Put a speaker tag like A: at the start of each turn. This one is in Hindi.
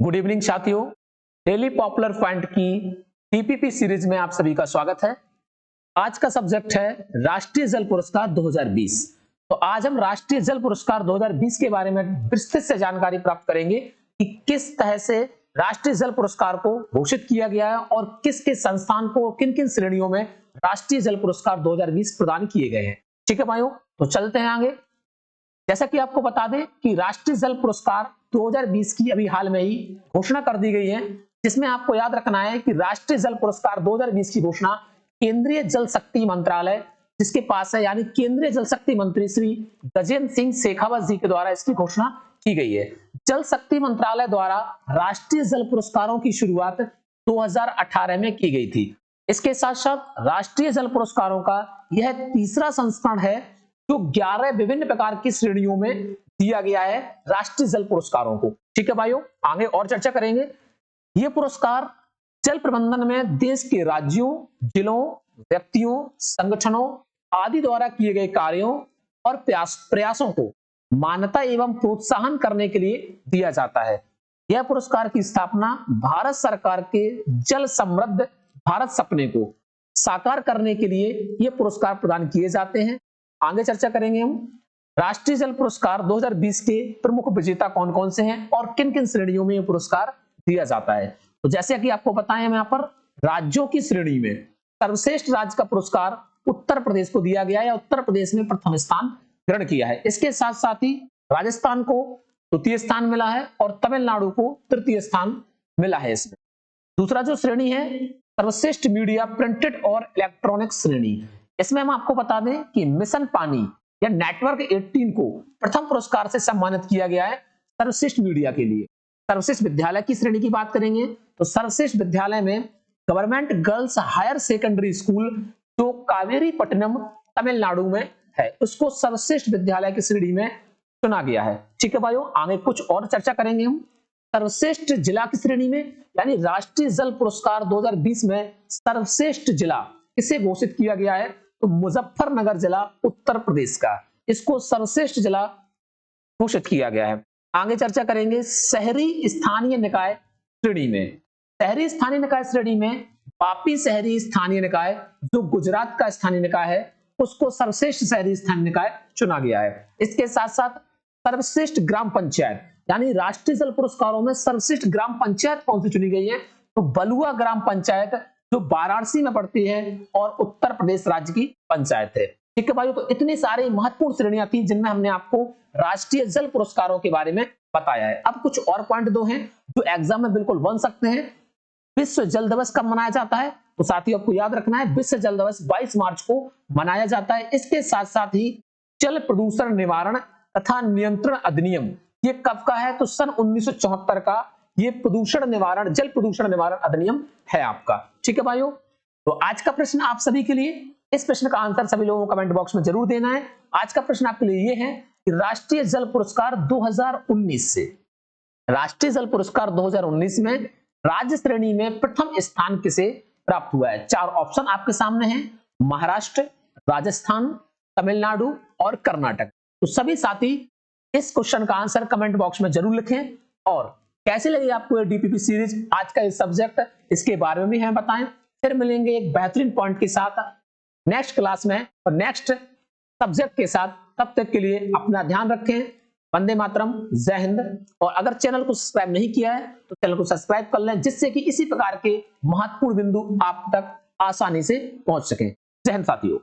A: गुड इवनिंग साथियों, डेली पॉपुलर पॉइंट की टीपीपी सीरीज में आप सभी का स्वागत है। आज का सब्जेक्ट है राष्ट्रीय जल पुरस्कार 2020। तो आज हम राष्ट्रीय जल पुरस्कार 2020 के बारे में विस्तृत से जानकारी प्राप्त करेंगे कि किस तरह से राष्ट्रीय जल पुरस्कार को घोषित किया गया है और किस किस संस्थान को किन किन श्रेणियों में राष्ट्रीय जल पुरस्कार 2020 प्रदान किए गए हैं। ठीक है भाइयों, तो चलते हैं आगे। जैसा कि आपको बता दें कि राष्ट्रीय जल पुरस्कार 2020 की अभी हाल में ही घोषणा कर दी गई है, जिसमें आपको याद रखना है कि राष्ट्रीय जल पुरस्कार 2020 की घोषणा केंद्रीय जल शक्ति मंत्रालय जिसके पास है, यानी केंद्रीय जल शक्ति मंत्री श्री गजेंद्र सिंह शेखावत जी के द्वारा इसकी घोषणा की गई है। जल शक्ति मंत्रालय द्वारा राष्ट्रीय जल पुरस्कारों की शुरुआत 2018 में की गई थी। इसके साथ साथ राष्ट्रीय जल पुरस्कारों का यह तीसरा संस्करण है जो 11 विभिन्न प्रकार की श्रेणियों में दिया गया है राष्ट्रीय जल पुरस्कारों को। ठीक है भाइयों, आगे और चर्चा करेंगे। ये पुरस्कार जल प्रबंधन में देश के राज्यों, जिलों, व्यक्तियों, संगठनों आदि द्वारा किए गए कार्यों और प्रयासों को मान्यता एवं प्रोत्साहन करने के लिए दिया जाता है। यह पुरस्कार की स्थापना भारत सरकार के जल समृद्ध भारत सपने को साकार करने के लिए ये पुरस्कार प्रदान किए जाते हैं। आगे चर्चा करेंगे हम। राष्ट्रीय जल पुरस्कार 2020 के प्रमुख विजेता कौन कौन से हैं और किन किन श्रेणियों में यह पुरस्कार दिया जाता है। तो जैसे कि आपको पता है, यहाँ पर राज्यों की श्रेणी में सर्वश्रेष्ठ राज्य का पुरस्कार उत्तर प्रदेश को दिया गया है, उत्तर प्रदेश में प्रथम स्थान ग्रहण किया है। इसके साथ साथ ही राजस्थान को द्वितीय स्थान मिला है और तमिलनाडु को तृतीय स्थान मिला है। इसमें दूसरा जो श्रेणी है सर्वश्रेष्ठ मीडिया प्रिंटेड और इलेक्ट्रॉनिक श्रेणी, इसमें हम आपको बता दें कि मिशन पानी या नेटवर्क 18 को प्रथम पुरस्कार से सम्मानित किया गया है सर्वश्रेष्ठ मीडिया के लिए। सर्वश्रेष्ठ विद्यालय की श्रेणी की बात करेंगे तो सर्वश्रेष्ठ विद्यालय में government girls higher secondary school जो कावेरीपट्टनम तमिलनाडु में है, उसको सर्वश्रेष्ठ विद्यालय की श्रेणी में चुना गया है। ठीक है भाइयों, आगे कुछ और चर्चा करेंगे हम। सर्वश्रेष्ठ जिला की श्रेणी में, यानी राष्ट्रीय जल पुरस्कार 2020 में सर्वश्रेष्ठ जिला इसे घोषित किया गया है तो मुजफ्फरनगर जिला उत्तर प्रदेश का, इसको सर्वश्रेष्ठ जिला घोषित किया गया है। आगे चर्चा करेंगे शहरी स्थानीय निकाय श्रेणी में। शहरी स्थानीय निकाय श्रेणी में वापी शहरी स्थानीय निकाय जो गुजरात का स्थानीय निकाय है उसको सर्वश्रेष्ठ शहरी स्थानीय निकाय चुना गया है। इसके साथ साथ सर्वश्रेष्ठ ग्राम पंचायत, यानी राष्ट्रीय जल पुरस्कारों में सर्वश्रेष्ठ ग्राम पंचायत कौन सी चुनी गई है तो बलुआ ग्राम पंचायत जो वाराणसी में पड़ती है और उत्तर प्रदेश राज्य की पंचायत है। ठीक है भाइयों, तो इतनी सारी महत्वपूर्ण श्रेणियां थी जिनमें हमने आपको राष्ट्रीय जल पुरस्कारों के बारे में बताया है। अब कुछ और पॉइंट दो हैं जो एग्जाम में बिल्कुल बन सकते हैं। विश्व जल दिवस कब मनाया जाता है तो साथियों आपको याद रखना है विश्व जल दिवस 22 मार्च को मनाया जाता है। इसके साथ साथ ही जल प्रदूषण निवारण तथा नियंत्रण अधिनियम ये कब का है तो सन 1974 का ये जल प्रदूषण निवारण अधिनियम है आपका। ठीक है भाइयों, तो आज का प्रश्न आप सभी के लिए, इस प्रश्न का आंसर सभी लोगों को कमेंट बॉक्स में जरूर देना है। आज का प्रश्न आपके लिए ये है कि राष्ट्रीय जल पुरस्कार 2019 से राष्ट्रीय जल पुरस्कार 2019 में राज्य श्रेणी में प्रथम स्थान किसे प्राप्त हुआ है। 4 ऑप्शन आपके सामने हैं, महाराष्ट्र, राजस्थान, तमिलनाडु और कर्नाटक। तो सभी साथी इस क्वेश्चन का आंसर कमेंट बॉक्स में जरूर लिखें और कैसे लगी आपको ये डीपीपी सीरीज, आज का ये सब्जेक्ट, इसके बारे में भी हमें बताएं। फिर मिलेंगे एक बेहतरीन पॉइंट के साथ नेक्स्ट क्लास में और नेक्स्ट सब्जेक्ट के साथ। तब तक के लिए अपना ध्यान रखें। वंदे मातरम, जय हिंद। और अगर चैनल को सब्सक्राइब नहीं किया है तो चैनल को सब्सक्राइब कर लें, जिससे कि इसी प्रकार के महत्वपूर्ण बिंदु आप तक आसानी से पहुंच सकें। जय हिंद साथियों।